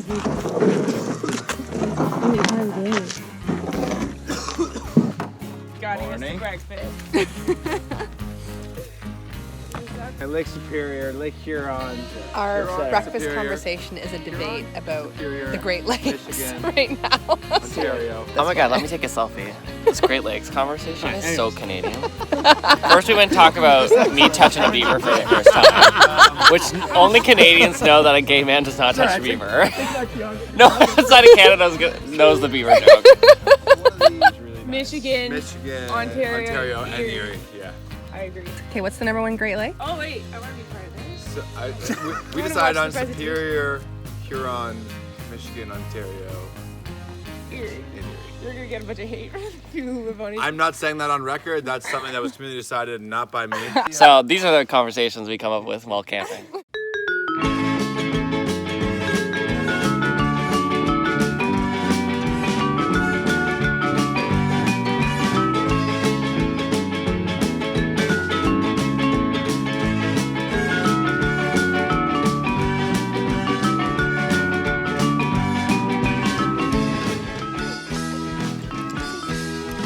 Morning. At Lake Superior, Lake Huron. Our breakfast Superior, conversation is a debate about Superior, the Great Lakes Michigan, right now. Ontario. Oh my god, let me take a selfie. This Great Lakes conversation is so Canadian. First we went and talk about me touching a beaver for the first time, which only Canadians know that a gay man does not touch a beaver. No one outside of Canada knows the beaver joke. Michigan, Ontario, and Erie. Yeah. I agree. Okay, what's the ¡number 1 Great Lake? Oh wait, I want to be part of this. So we decided on Superior, Huron, Michigan, Ontario, Erie. and Erie. You're gonna get a bunch of hate from people who live on Erie. I'm not saying that on record. That's something that was community decided, not by me. So these are the conversations we come up with while camping.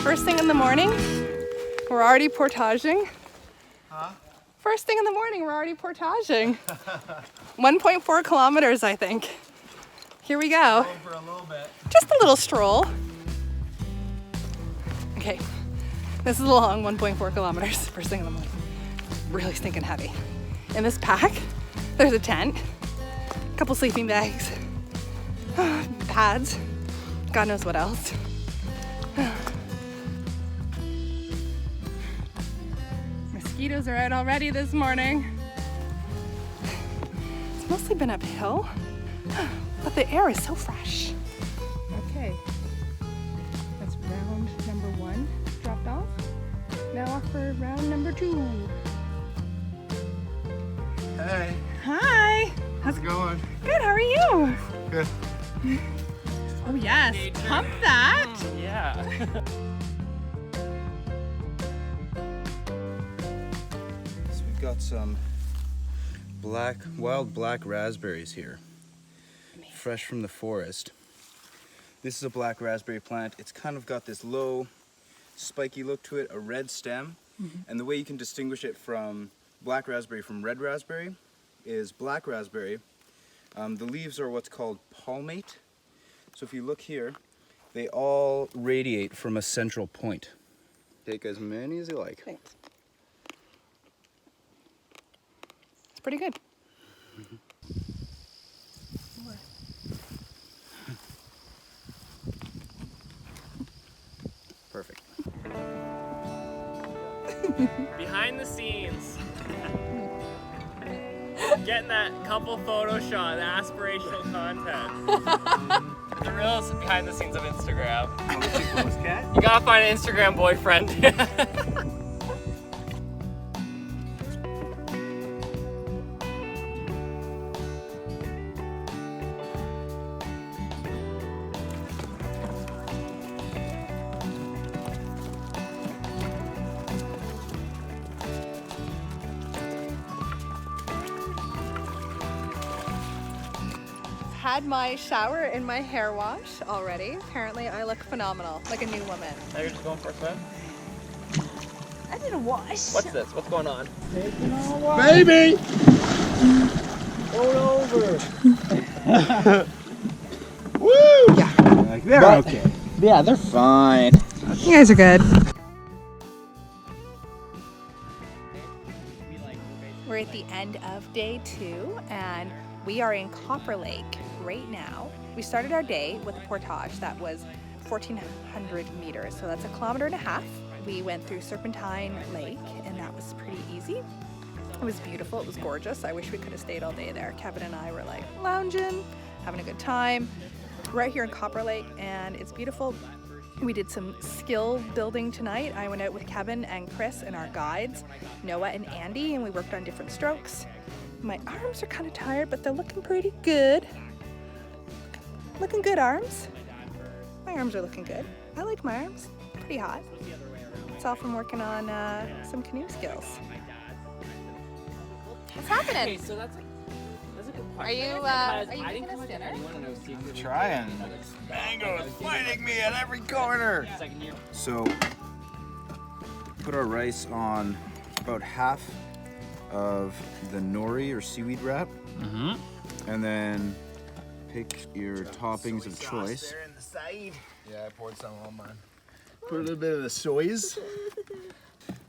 First thing in the morning, we're already portaging. Huh? First thing in the morning, we're already portaging. 1.4 kilometers, I think. Here we go. For a little bit. Just a little stroll. Okay, this is a long 1.4 kilometers, first thing in the morning. Really stinking heavy. In this pack, there's a tent, a couple sleeping bags, pads, God knows what else. Mosquitoes are out already this morning. It's mostly been uphill, but the air is so fresh. Okay, that's round number 1 dropped off. Now off for round number 2. Hey, Hi. how's it going? Good, how are you? Good. Oh yes, pump that. Yeah. So we've got some wild black raspberries here, fresh from the forest. This is a black raspberry plant. It's kind of got this low, spiky look to it, a red stem. And the way you can distinguish it from black raspberry from red raspberry is black raspberry. The leaves are what's called palmate. So if you look here, they all radiate from a central point. Take as many as you like. Thanks. It's pretty good. Perfect. Behind the scenes. Getting that couple photo shot, the aspirational content. The real behind the scenes of Instagram. You gotta find an Instagram boyfriend. Had my shower and my hair wash already. Apparently I look phenomenal, like a new woman. Now you're just going for a swim? I did a wash. What's this? What's going on? Baby! Woo! Yeah. Like, they're okay. Yeah, they're fine. You guys are good. We're at the end of day 2 and we are in Copper Lake right now. We started our day with a portage that was 1,400 meters, so that's 1.5 kilometers. We went through Serpentine Lake and that was pretty easy. It was beautiful, it was gorgeous. I wish we could have stayed all day there. Kevin and I were like lounging, having a good time. We're out here in Copper Lake and it's beautiful. We did some skill building tonight. I went out with Kevin and Chris and our guides, Noah and Andy, and we worked on different strokes. My arms are kind of tired, but they're looking pretty good. Looking good, arms. My arms are looking good. I like my arms. Pretty hot. It's all from working on some canoe skills. What's happening? Okay, so that's a Are you cooking us dinner? I'm trying. Mango is fighting me at every corner. So, put our rice on about half of the nori or seaweed wrap. And then pick your toppings of choice. Yeah, I poured some on mine. Put a little bit of the soys.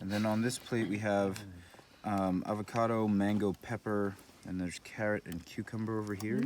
And then on this plate we have avocado, mango, pepper, and there's carrot and cucumber over here.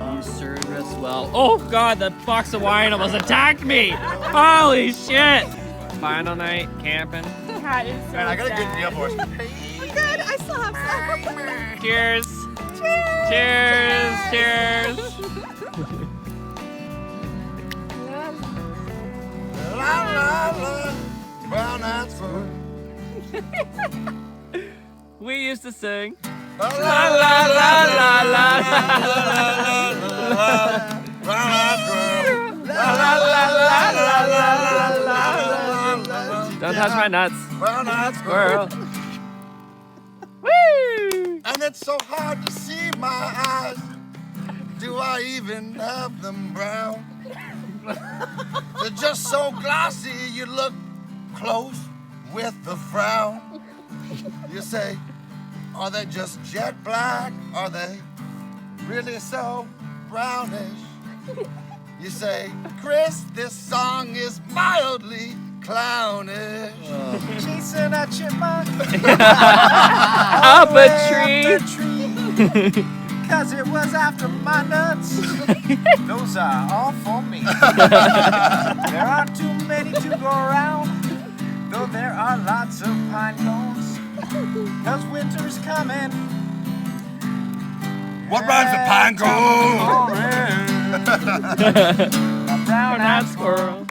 You served us well. Oh god, the box of wine almost attacked me! Holy shit! Final night camping. Cat is so Man, I got a good sad. deal for us. Good. I still have some. Cheers! Cheers! Cheers! La la la, brown eyed fur. We used to sing. La La la la la la brown eyed girl. la la la la la. Don't touch my nuts, Brown eyed squirrel. squirrel. Woo! And it's so hard to see my eyes. Do I even have them brown? They're just so glossy, you look close with a frown. You say, are they just jet black? Are they really so brownish? You say, Chris, this song is mildly clownish. Chasing a chipmunk Up a tree. Cause it was after my nuts. Those are all for me. There aren't too many to go around, though there are lots of pine cones. Cause winter's coming. What rhymes with pine cone? My brown-eyed Squirrel.